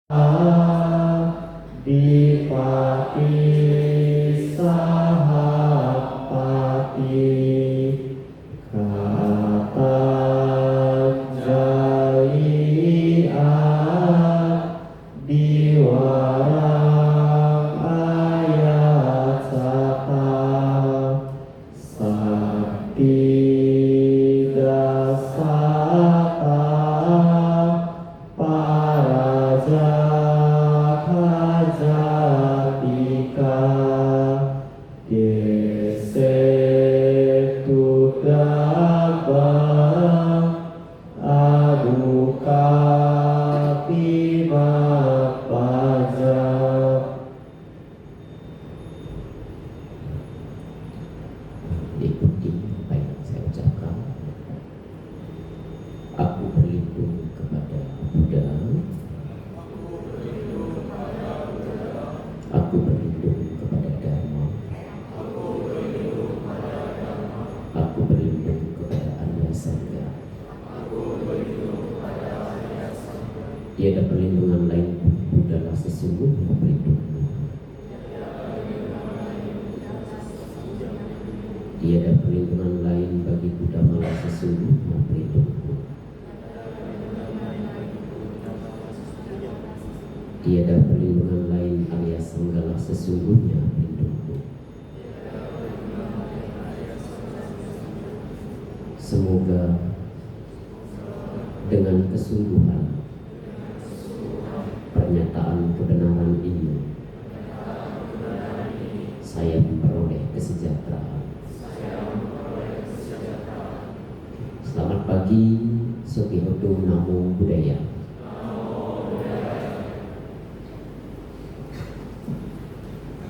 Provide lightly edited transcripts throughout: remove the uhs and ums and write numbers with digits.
Adipati Sahapati Katanjali Adiwarang Ayat Sata Sakti Dasata Paraja Jatika Desetu Daba Aduka Pimapaja. Ikuti apa yang saya ucapkan. Aku berlindung kepada Buddha. Aku berlindung kepada Dharma. Aku berlindung kepada Arya Sangha. Tiada perlindungan lain Buddha lah sesungguhnya pelindungmu. Tiada perlindungan lain bagi Buddha malah sesungguhnya pelindungmu. Tiada perlindungan lain alias Sangha sesungguhnya pelindungmu. Semoga dengan kesungguhan pernyataan kebenaran ini saya memperoleh kesejahteraan. Selamat pagi, Sokihoto Namo Buddhaya.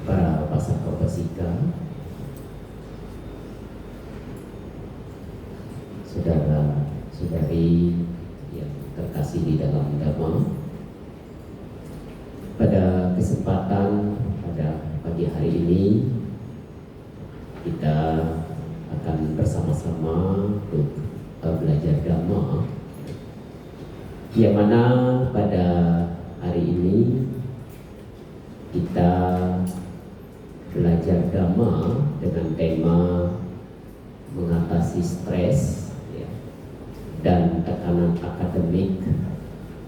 Para pasaka pasika, saudara-saudari yang terkasih di dalam Dhamma, pada kesempatan pada pagi hari ini kita akan bersama-sama untuk belajar Dhamma, yang mana pada hari ini kita belajar Dhamma dengan tema mengatasi stres ya, dan tekanan akademik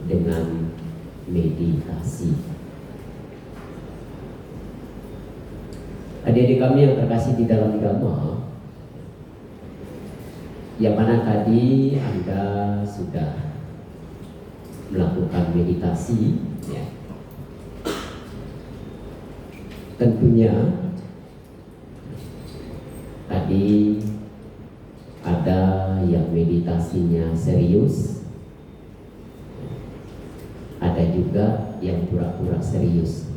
dengan meditasi. Adik-adik kami yang terkasih di dalam Dhamma, yang mana tadi Anda sudah melakukan meditasi ya. Tentunya tadi ada yang meditasinya serius, ada juga yang pura-pura serius.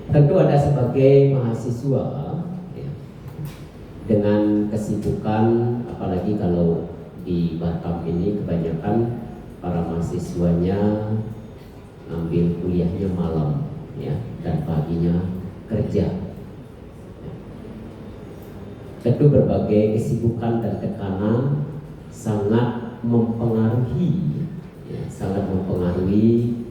Tentu Anda sebagai mahasiswa ya, dengan kesibukan, apalagi kalau di Batam ini kebanyakan para mahasiswanya ambil kuliahnya malam ya, dan paginya kerja. Tentu berbagai kesibukan dan tekanan sangat mempengaruhi ya, sangat mempengaruhi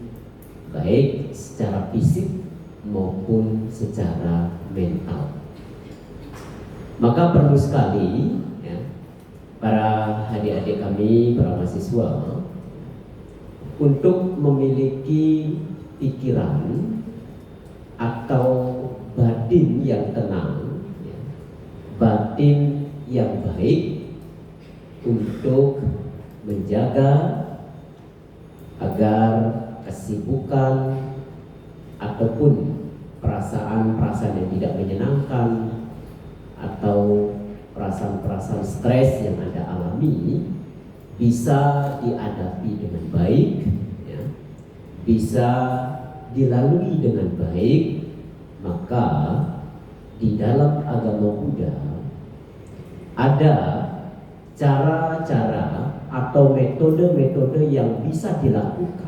baik secara fisik maupun secara mental. Maka perlu sekali ya, para adik-adik kami, para mahasiswa, untuk memiliki pikiran atau batin yang tenang ya, batin yang baik untuk menjaga agar kesibukan ataupun perasaan-perasaan yang tidak menyenangkan atau perasaan-perasaan stres yang Anda alami bisa dihadapi dengan baik ya, bisa dilalui dengan baik. Maka di dalam agama Buddha ada cara-cara atau metode-metode yang bisa dilakukan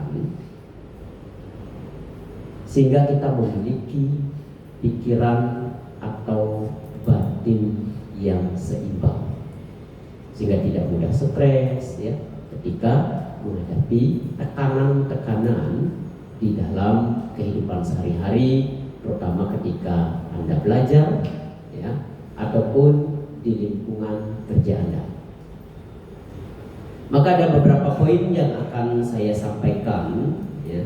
sehingga kita memiliki pikiran atau batin yang seimbang, sehingga tidak mudah stres ya, ketika menghadapi tekanan-tekanan di dalam kehidupan sehari-hari, terutama ketika Anda belajar, ya, ataupun di lingkungan kerja Anda. Maka ada beberapa poin yang akan saya sampaikan, ya,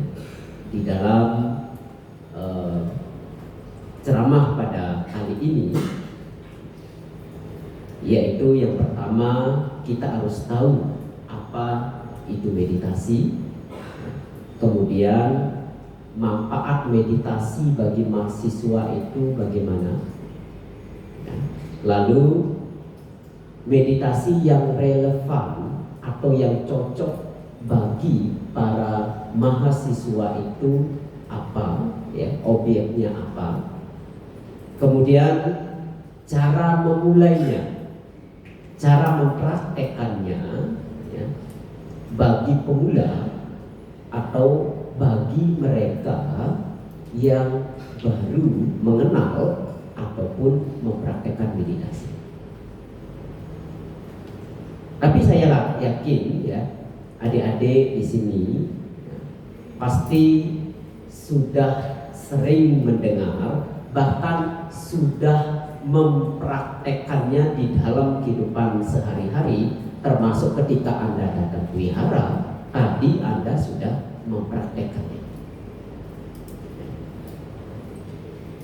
di dalam ceramah pada kali ini, yaitu yang pertama, kita harus tahu apa itu meditasi, kemudian manfaat meditasi bagi mahasiswa itu bagaimana, lalu meditasi yang relevan atau yang cocok bagi para mahasiswa itu apa, ya, obyeknya apa, kemudian cara memulainya, cara mempraktekannya, ya, bagi pemula atau bagi mereka yang baru mengenal ataupun mempraktekkan meditasi. Tapi saya yakin, ya, adik-adik di sini, ya, pasti sudah sering mendengar, bahkan sudah mempraktekannya di dalam kehidupan sehari-hari, termasuk ketika Anda datang ke wihara, tadi Anda sudah mempraktekannya.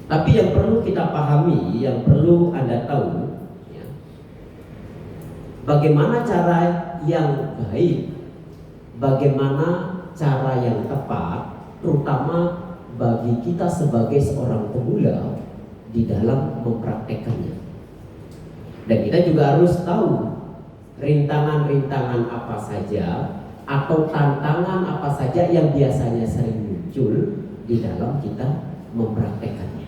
Tapi yang perlu kita pahami, yang perlu Anda tahu, ya, bagaimana cara yang baik, bagaimana cara yang tepat, terutama bagi kita sebagai seorang pemula di dalam mempraktekannya. Dan kita juga harus tahu rintangan-rintangan apa saja atau tantangan apa saja yang biasanya sering muncul di dalam kita mempraktekannya.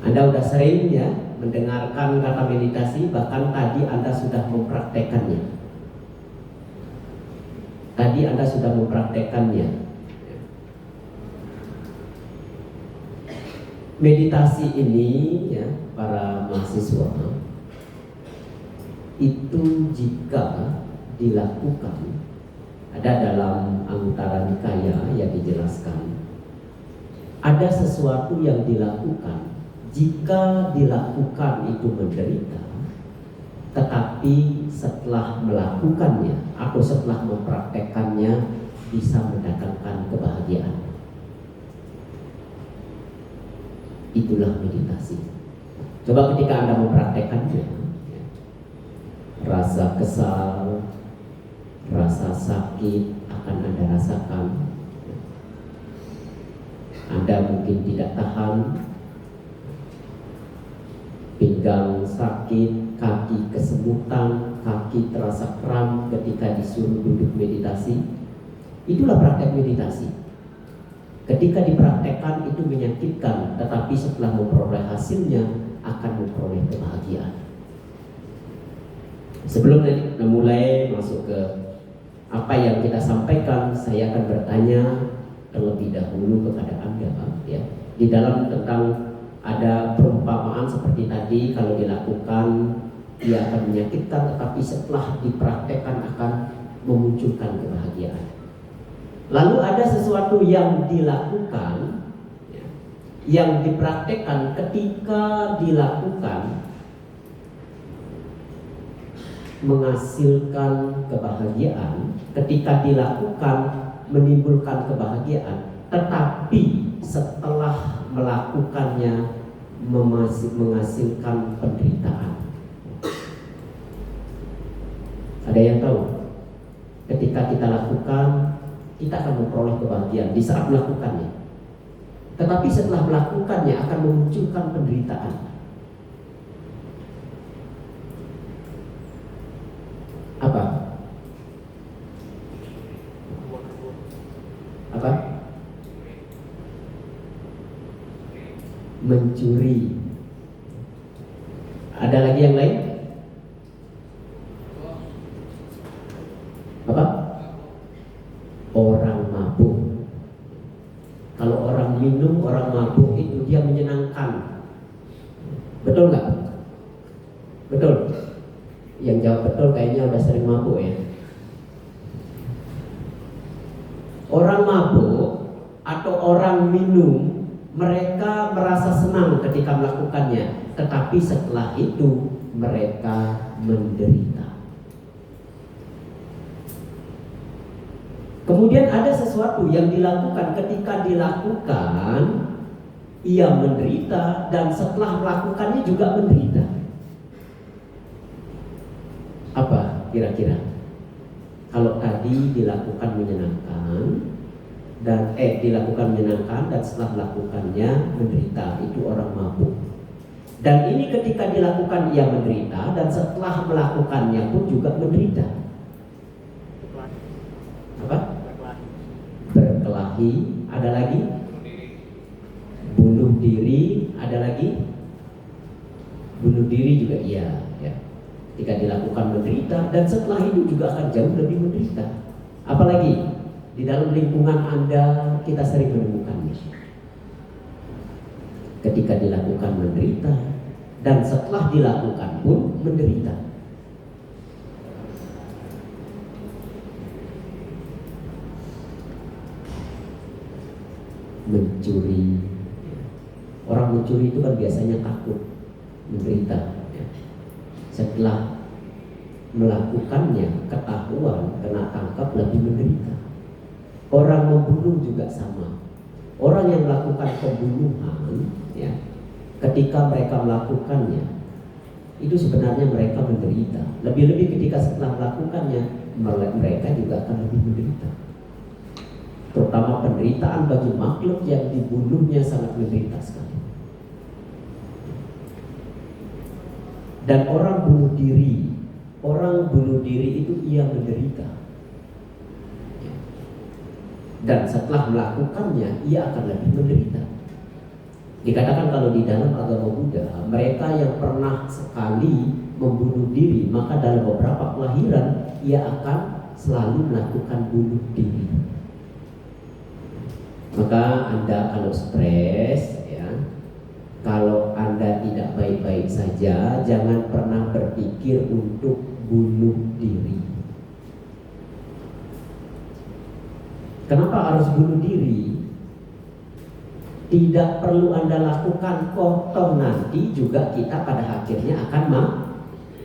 Anda sudah sering, ya, mendengarkan kata meditasi, bahkan tadi Anda sudah mempraktekannya. Tadi Anda sudah mempraktekannya. Meditasi ini, ya, para mahasiswa, itu jika dilakukan, ada dalam Anguttara Nikaya yang dijelaskan, ada sesuatu yang dilakukan jika dilakukan itu menderita, tetapi setelah melakukannya atau setelah mempraktekannya bisa mendatangkan kebahagiaan. Itulah meditasi. Coba ketika Anda mempraktekannya, rasa kesal, rasa sakit akan Anda rasakan. Anda mungkin tidak tahan, pinggang sakit, kaki kesemutan, kaki terasa kram ketika disuruh duduk meditasi. Itulah praktek meditasi. Ketika dipraktekkan itu menyakitkan, tetapi setelah memperoleh hasilnya akan memperoleh kebahagiaan. Sebelum mulai masuk ke apa yang kita sampaikan, saya akan bertanya terlebih dahulu kepada Anda, ya. Di dalam tentang ada perumpamaan seperti tadi, kalau dilakukan dia akan menyakitkan, tetapi setelah dipraktekkan akan memunculkan kebahagiaan. Lalu ada sesuatu yang dilakukan, ya, yang dipraktekkan, ketika dilakukan menghasilkan kebahagiaan, ketika dilakukan menimbulkan kebahagiaan, tetapi setelah melakukannya menghasilkan penderitaan. Ada yang tahu? Ketika kita lakukan, kita akan memperoleh kebahagiaan di saat melakukannya, tetapi setelah melakukannya akan memunculkan penderitaan. Apa? Apa? Mencuri. Ada lagi yang lain? Apa? Orang mabuk. Kalau orang minum, orang mabuk itu dia menyenangkan. Betul nggak? Betul. Yang Bartol kayaknya udah sering mabuk ya. Orang mabuk atau orang minum, mereka merasa senang ketika melakukannya, tetapi setelah itu mereka menderita. Kemudian ada sesuatu yang dilakukan, ketika dilakukan ia menderita, dan setelah melakukannya juga menderita. Apa kira-kira? Kalau tadi dilakukan menyenangkan dan dilakukan menyenangkan dan setelah melakukannya menderita, itu orang mabuk. Dan ini ketika dilakukan ia menderita dan setelah melakukannya pun juga menderita. Apa? Berkelahi, ada lagi? Bunuh diri, ada lagi? Bunuh diri juga iya, ya. Ketika dilakukan menderita dan setelah itu juga akan jauh lebih menderita. Apalagi di dalam lingkungan Anda kita sering menemukannya. Ketika dilakukan menderita dan setelah dilakukan pun menderita. Mencuri. Orang mencuri itu kan biasanya takut menderita. Setelah melakukannya ketahuan, kena tangkap, lebih menderita. Orang membunuh juga sama. Orang yang melakukan pembunuhan, ya, ketika mereka melakukannya, itu sebenarnya mereka menderita. Lebih-lebih ketika setelah melakukannya, mereka juga akan lebih menderita. Terutama penderitaan bagi makhluk yang dibunuhnya sangat menderita sekali. Dan orang bunuh diri itu ia menderita. Dan setelah melakukannya ia akan lebih menderita. Dikatakan kalau di dalam agama Buddha, mereka yang pernah sekali membunuh diri, maka dalam beberapa kelahiran ia akan selalu melakukan bunuh diri. Maka Anda kalau stres, ya, kalau Anda tidak baik-baik saja, jangan pernah berpikir untuk bunuh diri. Kenapa harus bunuh diri? Tidak perlu Anda lakukan, toh nanti juga kita pada akhirnya akan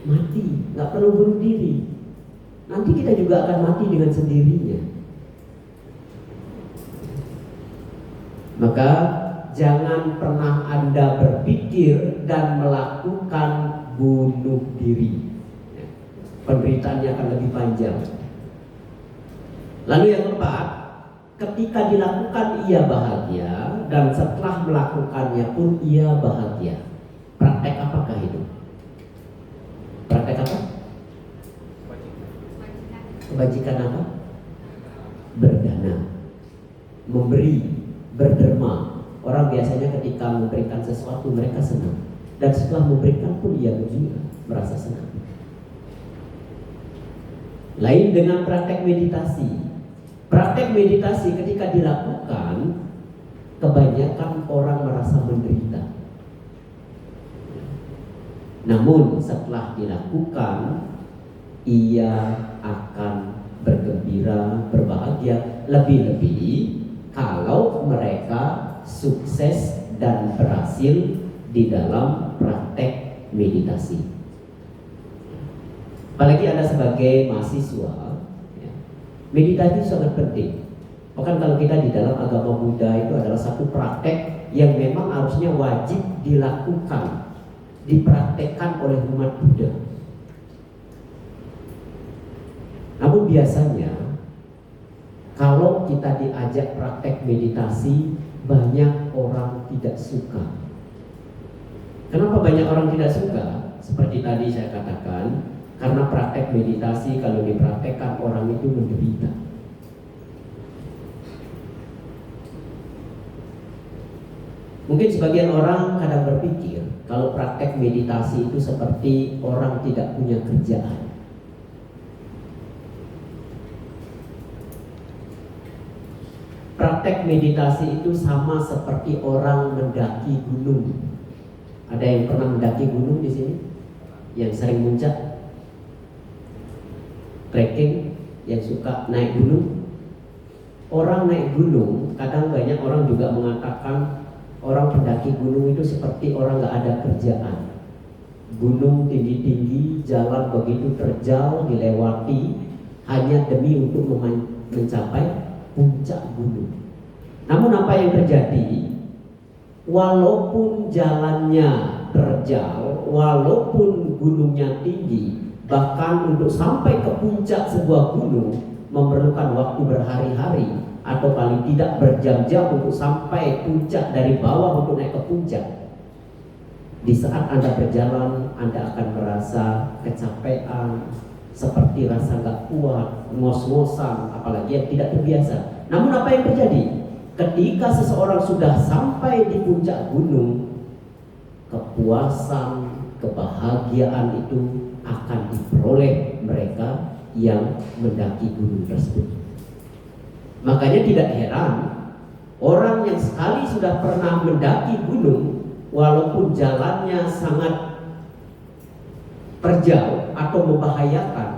mati. Nggak perlu bunuh diri. Nanti kita juga akan mati dengan sendirinya. Maka jangan pernah Anda berpikir dan melakukan bunuh diri. Penderitaannya akan lebih panjang. Lalu yang keempat, ketika dilakukan ia bahagia dan setelah melakukannya pun ia bahagia. Praktek apakah itu? Praktek apa? Kebajikan apa? Berdana, memberi, berderma. Orang biasanya ketika memberikan sesuatu mereka senang, dan setelah memberikan pun ia juga merasa senang. Lain dengan praktek meditasi. Praktek meditasi ketika dilakukan, kebanyakan orang merasa menderita. Namun setelah dilakukan, ia akan bergembira, berbahagia. Lebih-lebih kalau mereka sukses dan berhasil di dalam praktek meditasi. Apalagi Anda sebagai mahasiswa, ya, meditasi sangat penting. Bahkan kalau kita di dalam agama Buddha itu adalah satu praktek yang memang harusnya wajib dilakukan, dipraktekkan oleh umat Buddha. Namun biasanya kalau kita diajak praktek meditasi, banyak orang tidak suka. Kenapa banyak orang tidak suka? Seperti tadi saya katakan, karena praktek meditasi kalau dipraktekkan orang itu menderita. Mungkin sebagian orang kadang berpikir kalau praktek meditasi itu seperti orang tidak punya kerjaan. Praktek meditasi itu sama seperti orang mendaki gunung. Ada yang pernah mendaki gunung di sini? Yang sering muncak? trekking, yang suka naik gunung. Orang naik gunung, kadang banyak orang juga mengatakan orang pendaki gunung itu seperti orang gak ada kerjaan. Gunung tinggi-tinggi, jalan begitu terjal dilewati hanya demi untuk mencapai puncak gunung. Namun apa yang terjadi? Walaupun jalannya terjal, walaupun gunungnya tinggi, bahkan untuk sampai ke puncak sebuah gunung memerlukan waktu berhari-hari atau paling tidak berjam-jam untuk sampai puncak dari bawah untuk naik ke puncak. Di saat Anda berjalan, Anda akan merasa kecapean, seperti rasa gak kuat, ngos-ngosan, apalagi yang tidak terbiasa. Namun apa yang terjadi? Ketika seseorang sudah sampai di puncak gunung, kepuasan, kebahagiaan itu akan diperoleh mereka yang mendaki gunung tersebut. Makanya tidak heran orang yang sekali sudah pernah mendaki gunung, walaupun jalannya sangat terjal atau membahayakan,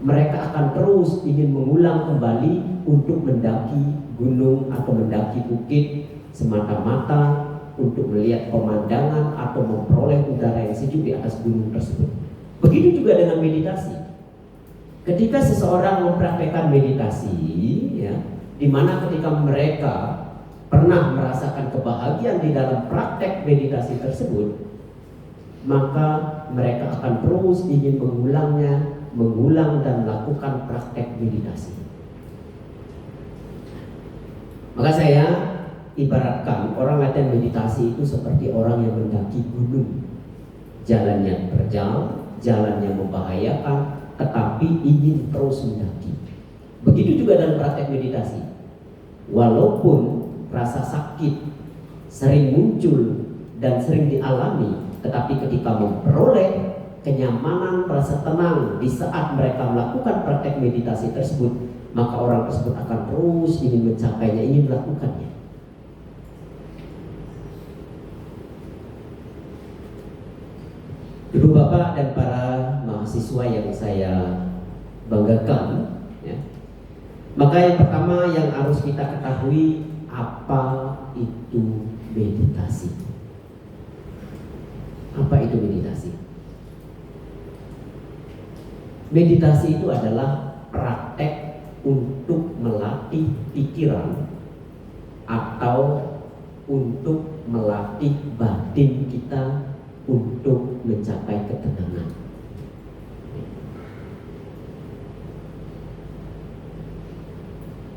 mereka akan terus ingin mengulang kembali untuk mendaki gunung atau mendaki bukit semata-mata untuk melihat pemandangan atau memperoleh udara yang sejuk di atas gunung tersebut. Begitu juga dengan meditasi. Ketika seseorang mempraktekkan meditasi, ya, di mana ketika mereka pernah merasakan kebahagiaan di dalam praktek meditasi tersebut, maka mereka akan terus ingin mengulangnya, mengulang dan melakukan praktek meditasi. Maka saya ibaratkan orang latihan meditasi itu seperti orang yang mendaki gunung. Jalannya terjal, jalannya membahayakan, tetapi ingin terus mendaki. Begitu juga dalam praktek meditasi. Walaupun rasa sakit sering muncul dan sering dialami, tetapi ketika memperoleh kenyamanan, rasa tenang di saat mereka melakukan praktek meditasi tersebut, maka orang tersebut akan terus ingin mencapainya, ingin melakukannya. Ibu bapak dan para mahasiswa yang saya banggakan, ya. Maka yang pertama yang harus kita ketahui, apa itu meditasi? Apa itu meditasi? Meditasi itu adalah praktek untuk melatih pikiran atau untuk melatih batin kita untuk mencapai ketenangan.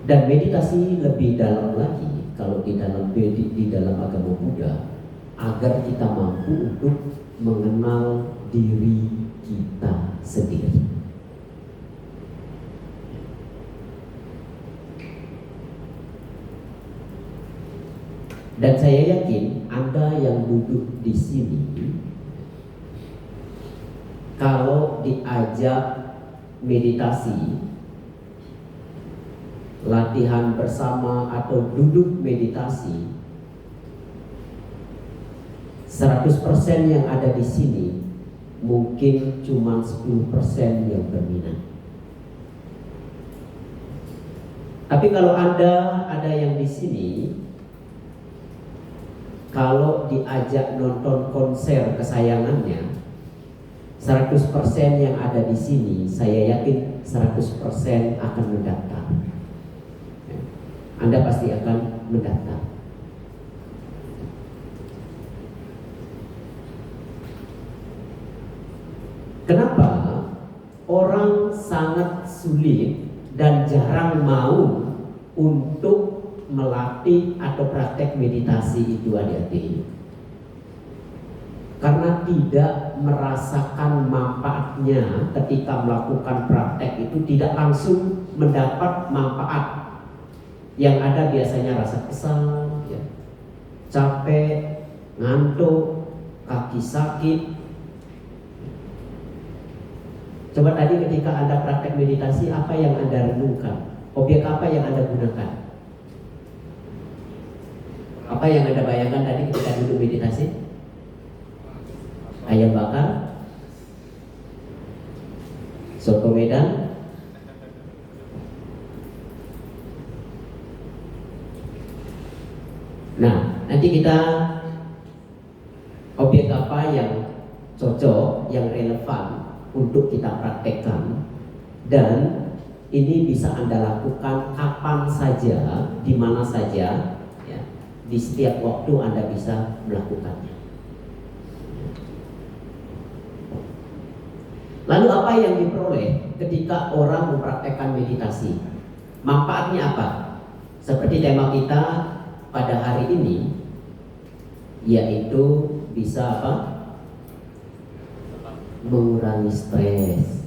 Dan meditasi lebih dalam lagi kalau di dalam agama Buddha, agar kita mampu untuk mengenal diri kita sendiri. Dan saya yakin Anda yang duduk di sini, kalau diajak meditasi, latihan bersama atau duduk meditasi, 100% yang ada di sini mungkin cuma 10% yang berminat. Tapi kalau Anda ada yang di sini, kalau diajak nonton konser kesayangannya, 100% yang ada di sini, saya yakin 100% akan mendaftar. Anda pasti akan mendaftar. Kenapa orang sangat sulit dan jarang mau untuk melatih atau praktek meditasi itu, adik-adik? Karena tidak merasakan manfaatnya ketika melakukan praktek itu, tidak langsung mendapat manfaat. Yang ada biasanya rasa kesal, ya, capek, ngantuk, kaki sakit. Coba tadi ketika Anda praktek meditasi, apa yang Anda renungkan? Objek apa yang Anda gunakan? Apa yang Anda bayangkan tadi ketika duduk meditasi? Ayam bakar, Soto Medan. Nah, nanti kita objek apa yang cocok, yang relevan untuk kita praktekkan, dan ini bisa Anda lakukan kapan saja, di mana saja, ya, di setiap waktu Anda bisa melakukannya. Lalu apa yang diperoleh ketika orang mempraktekkan meditasi? Manfaatnya apa? Seperti tema kita pada hari ini, yaitu bisa apa? Mengurangi stres.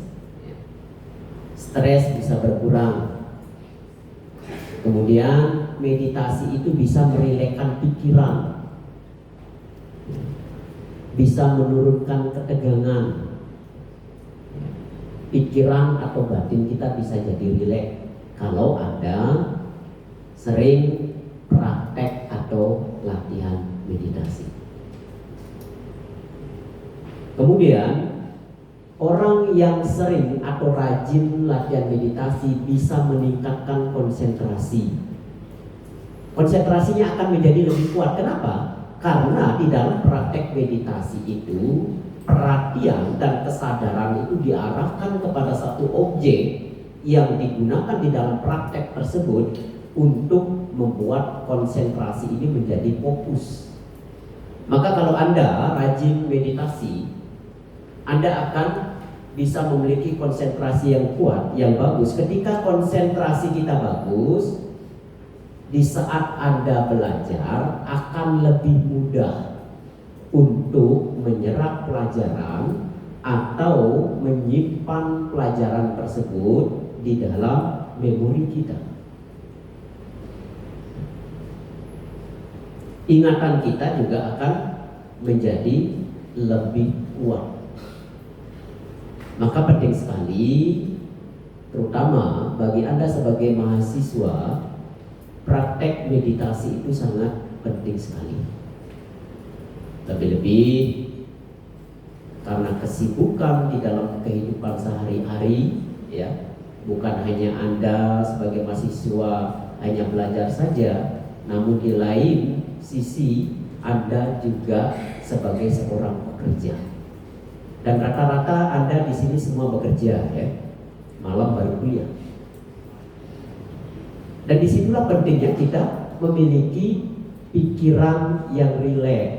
Stres bisa berkurang. Kemudian meditasi itu bisa merilekkan pikiran, bisa menurunkan ketegangan. Pikiran atau batin kita bisa jadi rileks kalau Anda sering praktek atau latihan meditasi. Kemudian orang yang sering atau rajin latihan meditasi bisa meningkatkan konsentrasi. Konsentrasinya akan menjadi lebih kuat. Kenapa? Karena di dalam praktek meditasi itu perhatian dan kesadaran itu diarahkan kepada satu objek yang digunakan di dalam praktek tersebut untuk membuat konsentrasi ini menjadi fokus. Maka kalau Anda rajin meditasi, Anda akan bisa memiliki konsentrasi yang kuat, yang bagus. Ketika konsentrasi kita bagus, di saat Anda belajar akan lebih mudah untuk menyerap pelajaran atau menyimpan pelajaran tersebut di dalam memori kita. Ingatan kita juga akan menjadi lebih kuat. Maka penting sekali, terutama bagi Anda sebagai mahasiswa, praktek meditasi itu sangat penting sekali. Lebih-lebih karena kesibukan di dalam kehidupan sehari-hari, ya, bukan hanya Anda sebagai mahasiswa hanya belajar saja, namun di lain sisi Anda juga sebagai seorang pekerja. Dan rata-rata Anda di sini semua bekerja, ya, malam baru kuliah. Dan disitulah pentingnya kita memiliki pikiran yang rileks,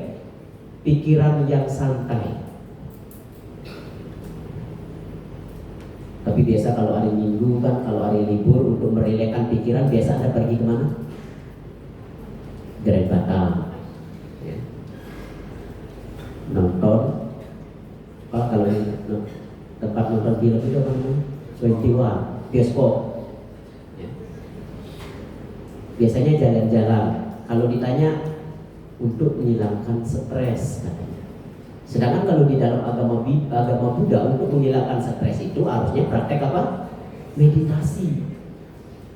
pikiran yang santai. Tapi biasa kalau hari Minggu kan, kalau hari libur untuk merelekkan pikiran, biasa Anda pergi kemana? Grand Batam, ya. Nonton, kalau tempat nonton film itu apa namanya? 21, bioskop. Ya. Biasanya jalan-jalan. Kalau ditanya untuk menghilangkan stres, katanya. Sedangkan kalau di dalam agama Buddha, untuk menghilangkan stres itu harusnya praktek apa? Meditasi.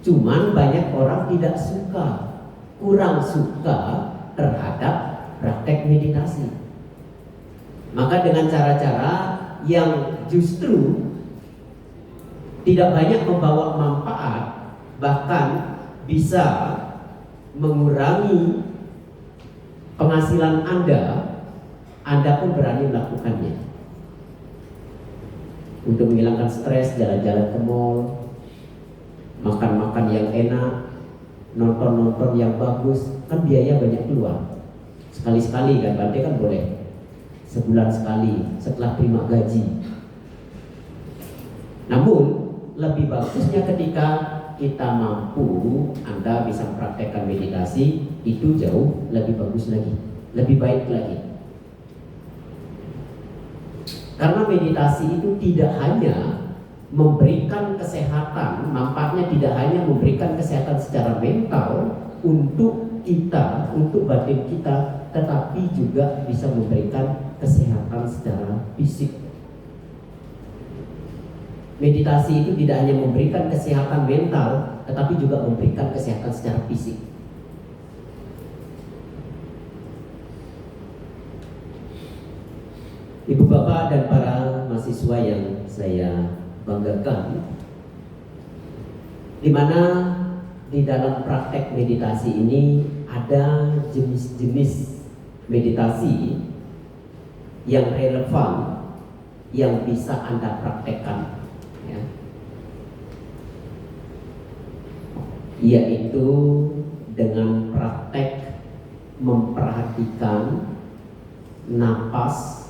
Cuman banyak orang tidak suka, kurang suka terhadap praktek meditasi. Maka dengan cara-cara yang justru tidak banyak membawa manfaat, bahkan bisa mengurangi penghasilan Anda pun berani melakukannya. Untuk menghilangkan stres, jalan-jalan ke mall, makan-makan yang enak, nonton-nonton yang bagus, kan biaya banyak keluar. Sekali-sekali kan, berarti kan boleh. Sebulan sekali, setelah terima gaji. Namun, lebih bagusnya ketika kita mampu, Anda bisa mempraktekkan meditasi, itu jauh lebih bagus lagi, lebih baik lagi. Karena meditasi itu tidak hanya memberikan kesehatan, manfaatnya tidak hanya memberikan kesehatan secara mental untuk kita, untuk batin kita, tetapi juga bisa memberikan kesehatan secara fisik. Meditasi itu tidak hanya memberikan kesehatan mental, tetapi juga memberikan kesehatan secara fisik. Ibu bapak dan para mahasiswa yang saya banggakan, di mana di dalam praktek meditasi ini ada jenis-jenis meditasi yang relevan yang bisa Anda praktekkan, ya. Yaitu dengan praktek memperhatikan napas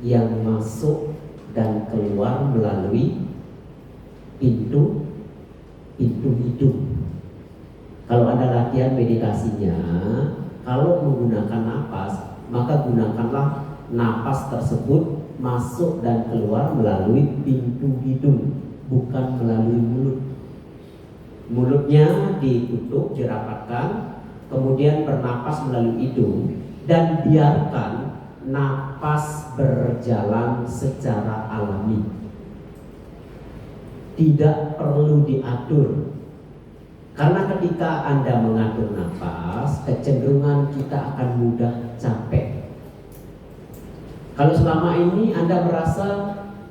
yang masuk dan keluar melalui pintu hidung. Kalau Anda latihan meditasinya, kalau menggunakan napas, maka gunakanlah napas tersebut masuk dan keluar melalui pintu hidung, bukan melalui mulut. Mulutnya ditutup, dirapatkan, kemudian bernapas melalui hidung, dan biarkan napas berjalan secara alami. Tidak perlu diatur. Karena ketika Anda mengatur napas, kecenderungan kita akan mudah capek. Kalau selama ini Anda merasa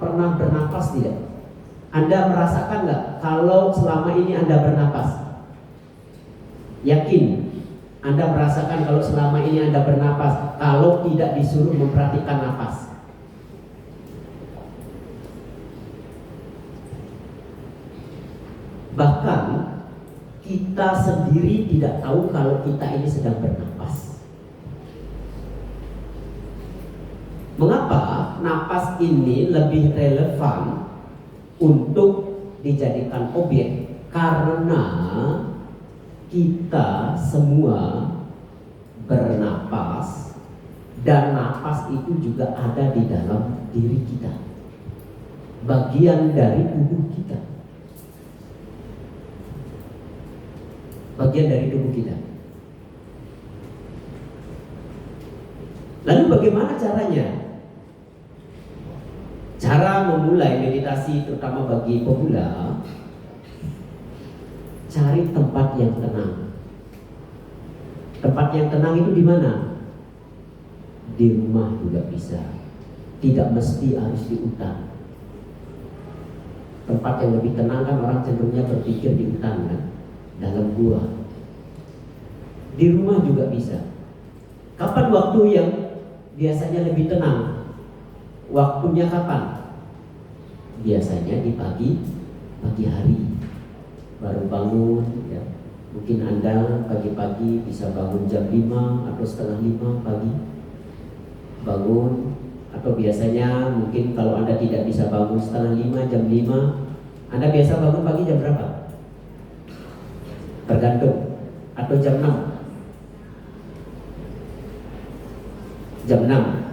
pernah bernapas tidak? Anda merasakan nggak kalau selama ini Anda bernapas? Yakin Anda merasakan kalau selama ini Anda bernapas, kalau tidak disuruh memperhatikan napas? Bahkan kita sendiri tidak tahu kalau kita ini sedang bernapas. Mengapa napas ini lebih relevan untuk dijadikan objek? Karena kita semua bernapas, dan napas itu juga ada di dalam diri kita, bagian dari tubuh kita. Bagian dari tubuh kita. Lalu bagaimana caranya? Cara memulai meditasi terutama bagi pemula, cari tempat yang tenang. Tempat yang tenang itu di mana? Di rumah juga bisa. Tidak mesti harus di hutan. Tempat yang lebih tenang kan orang cenderungnya berpikir di hutan kan? Dalam gua. Di rumah juga bisa. Kapan waktu yang biasanya lebih tenang? Waktunya kapan? Biasanya di pagi hari. Baru bangun, ya. Mungkin Anda pagi-pagi bisa bangun jam 5 atau setengah 5 pagi. Bangun, atau biasanya mungkin kalau Anda tidak bisa bangun setengah 5, jam 5, Anda biasa bangun pagi jam berapa? Tergantung. Atau jam 6. Jam 6.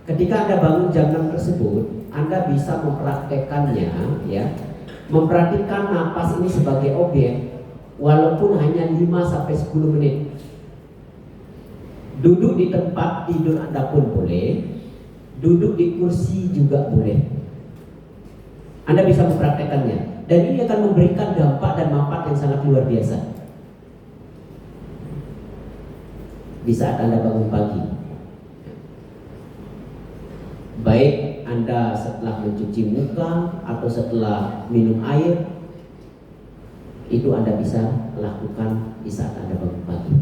Ketika Anda bangun jam 6 tersebut, Anda bisa mempraktekannya, ya. Memperhatikan napas ini sebagai objek, walaupun hanya 5 sampai 10 menit. Duduk di tempat tidur Anda pun boleh, duduk di kursi juga boleh. Anda bisa mempraktekannya. Dan ini akan memberikan dampak dan manfaat yang sangat luar biasa di saat Anda bangun pagi. Baik Anda setelah mencuci muka atau setelah minum air, itu Anda bisa lakukan di saat Anda bangun pagi.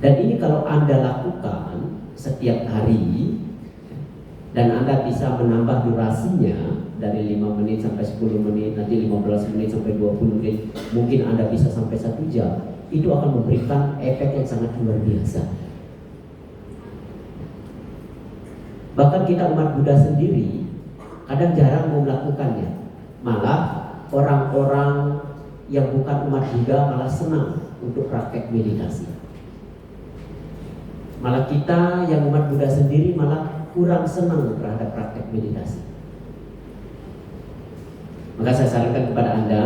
Dan ini kalau Anda lakukan setiap hari, dan Anda bisa menambah durasinya dari 5 menit sampai 10 menit, nanti 15 menit sampai 20 menit, mungkin Anda bisa sampai 1 jam. Itu akan memberikan efek yang sangat luar biasa. Bahkan kita umat Buddha sendiri kadang jarang mau melakukannya. Malah orang-orang yang bukan umat Buddha malah senang untuk praktek meditasi. Malah kita yang umat Buddha sendiri malah kurang senang terhadap praktek meditasi. Maka saya sarankan kepada Anda,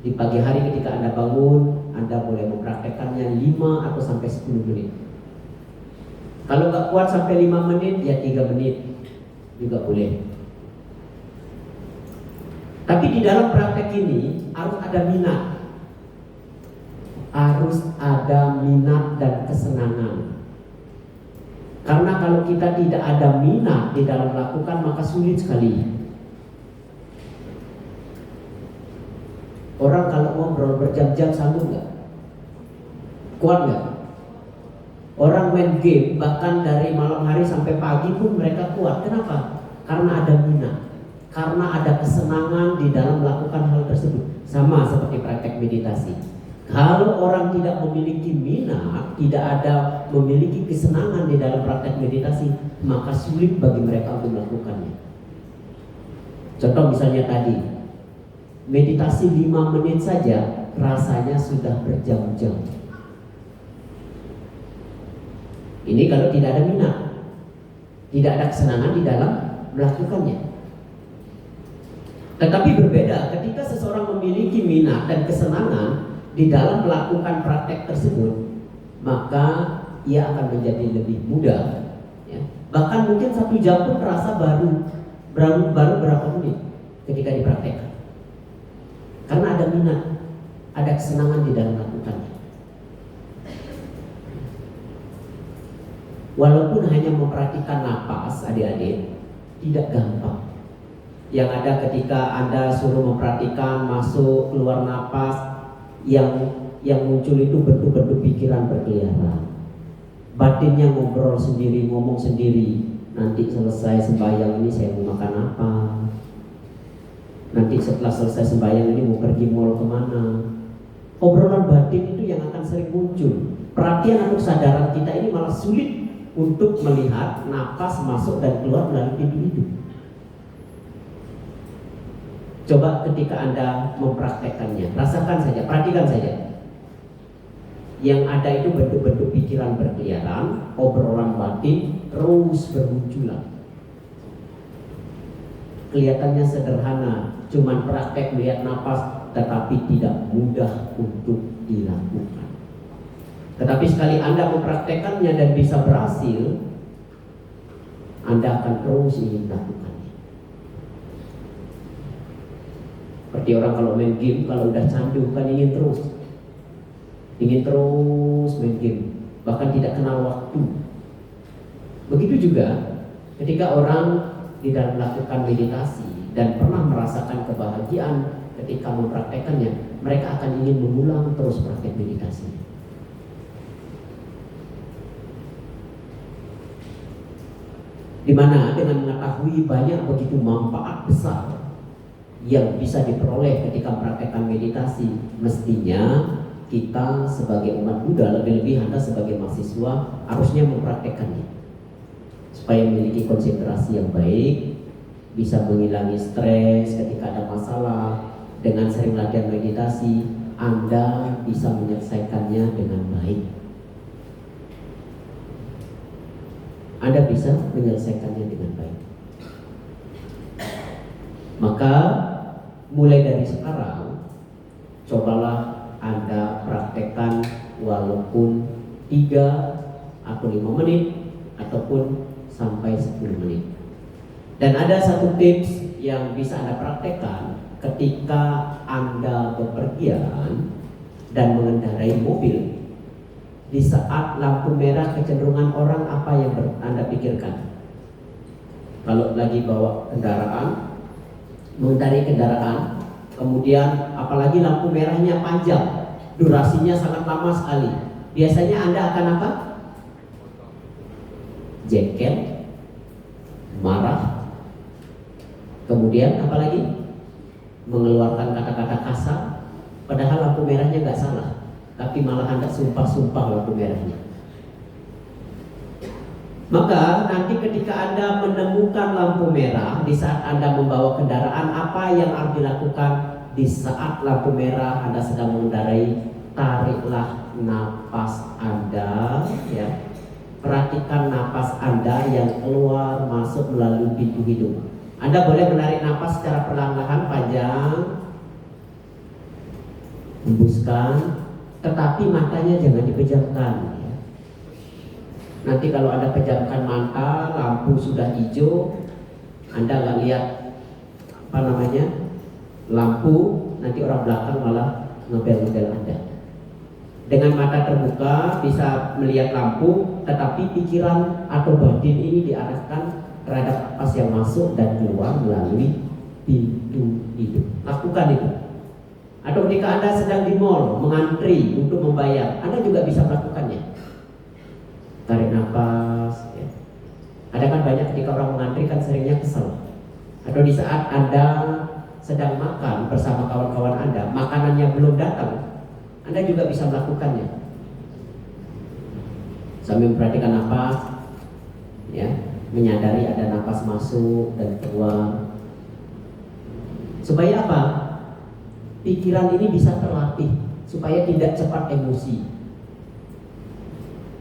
di pagi hari ketika Anda bangun, Anda boleh mempraktekkannya 5 atau sampai 10 menit. Kalau nggak kuat sampai 5 menit, ya 3 menit juga boleh. Tapi di dalam praktek ini harus ada minat. Harus ada minat dan kesenangan. Karena kalau kita tidak ada minat di dalam melakukan, maka sulit sekali. Orang kalau ngobrol berjam-jam sanggup nggak? Kuat nggak? Orang main game bahkan dari malam hari sampai pagi pun mereka kuat. Kenapa? Karena ada minat, karena ada kesenangan di dalam melakukan hal tersebut. Sama seperti praktek meditasi. Kalau orang tidak memiliki minat, tidak ada memiliki kesenangan di dalam praktek meditasi, maka sulit bagi mereka untuk melakukannya. Contoh misalnya tadi, meditasi 5 menit saja rasanya sudah berjam-jam. Ini kalau tidak ada minat, tidak ada kesenangan di dalam melakukannya. Tetapi berbeda ketika seseorang memiliki minat dan kesenangan di dalam melakukan praktek tersebut, maka ia akan menjadi lebih mudah. Ya. Bahkan mungkin 1 jam pun terasa baru berapa menit ketika dipraktekkan. Karena ada minat, ada kesenangan di dalam melakukannya. Walaupun hanya memperhatikan napas, adik-adik, tidak gampang. Yang ada ketika Anda suruh memperhatikan masuk keluar napas, yang muncul itu bentuk-bentuk pikiran berkeliaran. Batinnya ngobrol sendiri, ngomong sendiri. Nanti selesai sembahyang ini saya mau makan apa? Nanti setelah selesai sembahyang ini mau pergi mall kemana? Obrolan batin itu yang akan sering muncul. Perhatian atau kesadaran kita ini malah sulit untuk melihat napas masuk dan keluar melalui pintu hidup. Coba ketika Anda mempraktekkannya, rasakan saja, perhatikan saja. Yang ada itu bentuk-bentuk pikiran berkeliaran, obrolan batin terus bermunculan. Kelihatannya sederhana, cuman praktek melihat napas, tetapi tidak mudah untuk dilakukan. Tetapi sekali Anda mempraktekannya dan bisa berhasil, Anda akan terus ingin melakukannya. Seperti orang kalau main game, kalau udah candu kan ingin terus main game, bahkan tidak kenal waktu. Begitu juga ketika orang di dalam melakukan meditasi dan pernah merasakan kebahagiaan ketika mempraktekannya, mereka akan ingin mengulang terus praktek meditasi. Di mana dengan mengetahui banyak begitu manfaat besar yang bisa diperoleh ketika mempraktekkan meditasi, mestinya kita sebagai umat Buddha, lebih-lebih Anda sebagai mahasiswa, harusnya mempraktekkannya supaya memiliki konsentrasi yang baik, bisa menghilangi stres ketika ada masalah. Dengan sering latihan meditasi, Anda bisa menyelesaikannya dengan baik. Anda bisa menyelesaikannya dengan baik. Maka mulai dari sekarang, cobalah Anda praktekkan walaupun 3 atau 5 menit ataupun sampai 10 menit. Dan ada satu tips yang bisa Anda praktekkan ketika Anda bepergian dan mengendarai mobil. Di saat lampu merah kecenderungan orang apa yang Anda pikirkan? Kalau lagi bawa kendaraan, mengendarai kendaraan, kemudian apalagi lampu merahnya panjang, durasinya sangat lama sekali, biasanya Anda akan apa? Jengkel, marah, kemudian apalagi? Mengeluarkan kata-kata kasar, padahal lampu merahnya nggak salah, tapi malah Anda sumpah-sumpah lampu merahnya. Maka nanti ketika Anda menemukan lampu merah di saat Anda membawa kendaraan, apa yang harus dilakukan di saat lampu merah Anda sedang mengendarai? Tariklah napas Anda, ya. Perhatikan napas Anda yang keluar masuk melalui pintu hidung. Anda boleh menarik napas secara perlahan-lahan panjang, hembuskan, tetapi matanya jangan dipejamkan. Ya. Nanti kalau Anda pejamkan mata, lampu sudah hijau, Anda nggak lihat lampu, nanti orang belakang malah ngebel-ngebel Anda. Dengan mata terbuka bisa melihat lampu, tetapi pikiran atau batin ini diarahkan terhadap napas yang masuk dan keluar melalui pintu hidung. Lakukan itu. Atau ketika Anda sedang di mall mengantri untuk membayar, Anda juga bisa melakukannya. Tarik nafas ya. Ada kan banyak ketika orang mengantri kan seringnya kesel. Atau di saat Anda sedang makan bersama kawan-kawan Anda, makanannya belum datang, Anda juga bisa melakukannya sambil memperhatikan nafas, ya, menyadari ada nafas masuk dan keluar. Supaya apa? Pikiran ini bisa terlatih supaya tidak cepat emosi.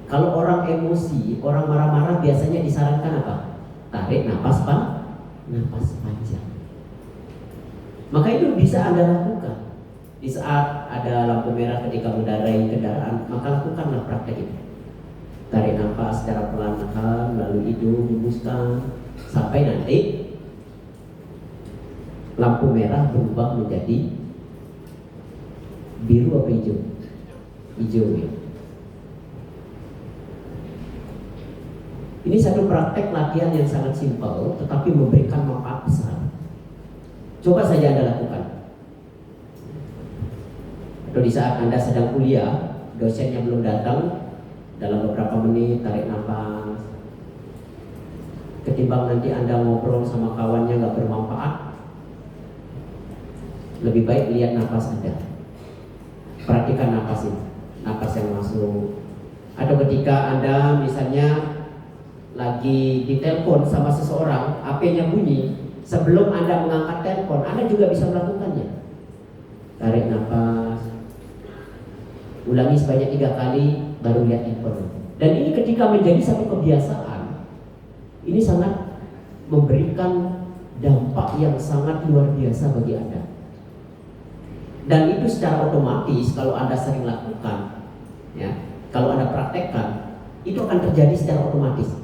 Kalau orang emosi, orang marah-marah biasanya disarankan apa? Tarik nafas nafas panjang. Maka itu bisa Anda lakukan. Di saat ada lampu merah ketika mengendarai kendaraan, maka lakukanlah praktek itu. Tarik nafas secara perlahan melalui hidung, hembuskan sampai nanti lampu merah berubah menjadi biru atau hijau? Hijau ya. Ini satu praktek latihan yang sangat simpel tetapi memberikan manfaat besar. Coba saja Anda lakukan. Atau di saat Anda sedang kuliah, dosennya belum datang, dalam beberapa menit tarik nafas. Ketimbang nanti Anda ngobrol sama kawannya nggak bermanfaat, lebih baik lihat nafas Anda. Perhatikan nafas ini, nafas yang masuk. Atau ketika Anda misalnya lagi ditelepon sama seseorang, HP-nya bunyi, sebelum Anda mengangkat telepon, Anda juga bisa melakukannya. Tarik nafas, ulangi sebanyak 3 kali, baru lihat handphone. Dan ini ketika menjadi satu kebiasaan, ini sangat memberikan dampak yang sangat luar biasa bagi Anda. Dan itu secara otomatis kalau Anda sering lakukan, ya, kalau Anda praktekkan, itu akan terjadi secara otomatis.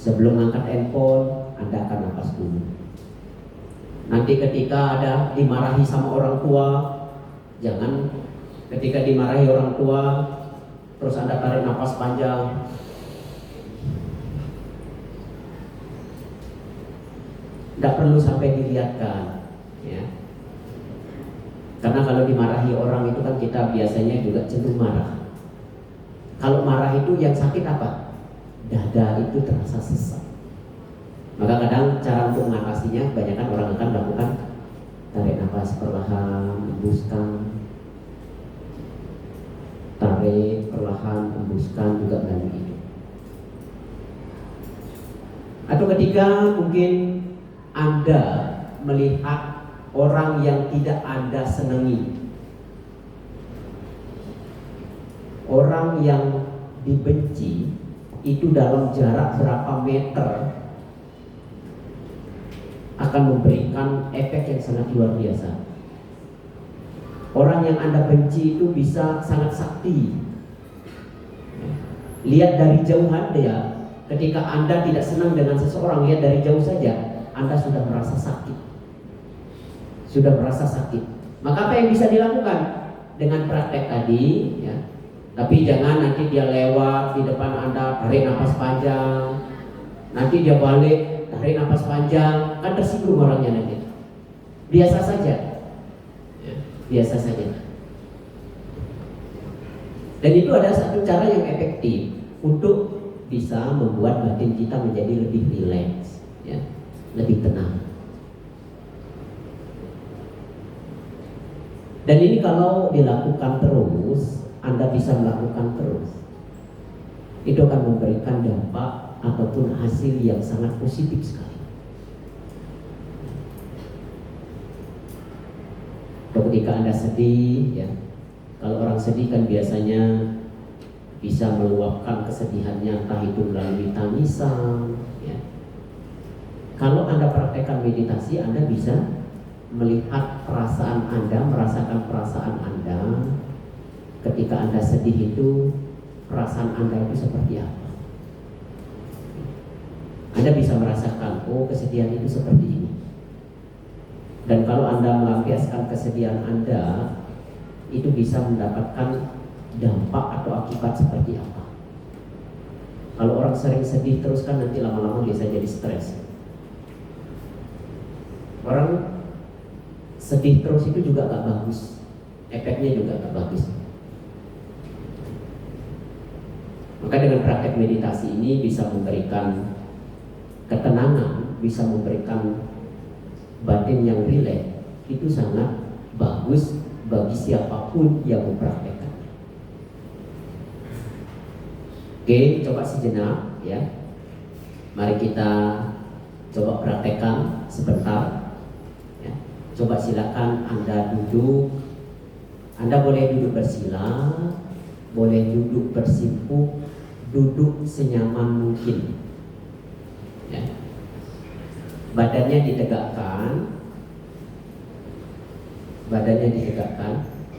Sebelum angkat handphone, Anda akan nafas dulu. Nanti ketika ada dimarahi sama orang tua, jangan ketika dimarahi orang tua terus Anda tarik nafas panjang. Tidak perlu sampai dilihatkan, ya. Karena kalau dimarahi orang itu kan kita biasanya juga cenderung marah. Kalau marah itu yang sakit apa? Dada itu terasa sesak. Maka kadang cara untuk mengatasinya kebanyakan orang akan melakukan tarik nafas perlahan, hembuskan. Tarik perlahan, hembuskan juga melalui hidung. Atau ketika mungkin Anda melihat orang yang tidak Anda senangi, orang yang dibenci itu dalam jarak berapa meter akan memberikan efek yang sangat luar biasa. Orang yang Anda benci itu bisa sangat sakti. Lihat dari jauh Anda, ketika Anda tidak senang dengan seseorang, lihat dari jauh saja, Anda sudah merasa sakit. Sudah merasa sakit. Maka apa yang bisa dilakukan? Dengan praktek tadi, ya. Tapi jangan nanti dia lewat di depan Anda, tarik nafas panjang. Nanti dia balik, tarik nafas panjang, kan tersinggung orangnya nanti. Biasa saja, ya, biasa saja. Dan itu ada satu cara yang efektif untuk bisa membuat batin kita menjadi lebih rileks, ya, lebih tenang. Dan ini kalau dilakukan terus, Anda bisa melakukan terus, itu akan memberikan dampak ataupun hasil yang sangat positif sekali. Ketika Anda sedih, ya, kalau orang sedih kan biasanya bisa meluapkan kesedihannya, entah itu melalui tangisan, ya. Kalau Anda praktekkan meditasi, Anda bisa melihat perasaan Anda, merasakan perasaan Anda. Ketika Anda sedih itu, perasaan Anda itu seperti apa? Anda bisa merasakan, oh kesedihan itu seperti ini. Dan kalau Anda melampiaskan kesedihan Anda, itu bisa mendapatkan dampak atau akibat seperti apa. Kalau orang sering sedih terus kan nanti lama-lama bisa jadi stres. Orang sedih terus itu juga gak bagus, efeknya juga gak bagus. Maka dengan praktek meditasi ini bisa memberikan ketenangan, bisa memberikan batin yang rileks. Itu sangat bagus bagi siapapun yang mempraktekkan. Oke, coba sejenak ya. Mari kita coba praktekkan sebentar ya. Coba silakan Anda duduk. Anda boleh duduk bersila, boleh duduk bersimpuh, duduk senyaman mungkin ya. Badannya ditegakkan,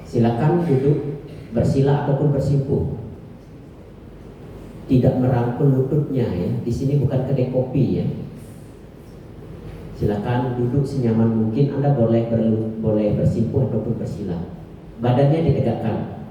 silakan duduk bersila ataupun bersimpuh. Tidak merangkul lututnya ya. Di sini bukan kedai kopi ya. Silakan duduk senyaman mungkin. Anda boleh bersimpuh ataupun bersila. Badannya ditegakkan.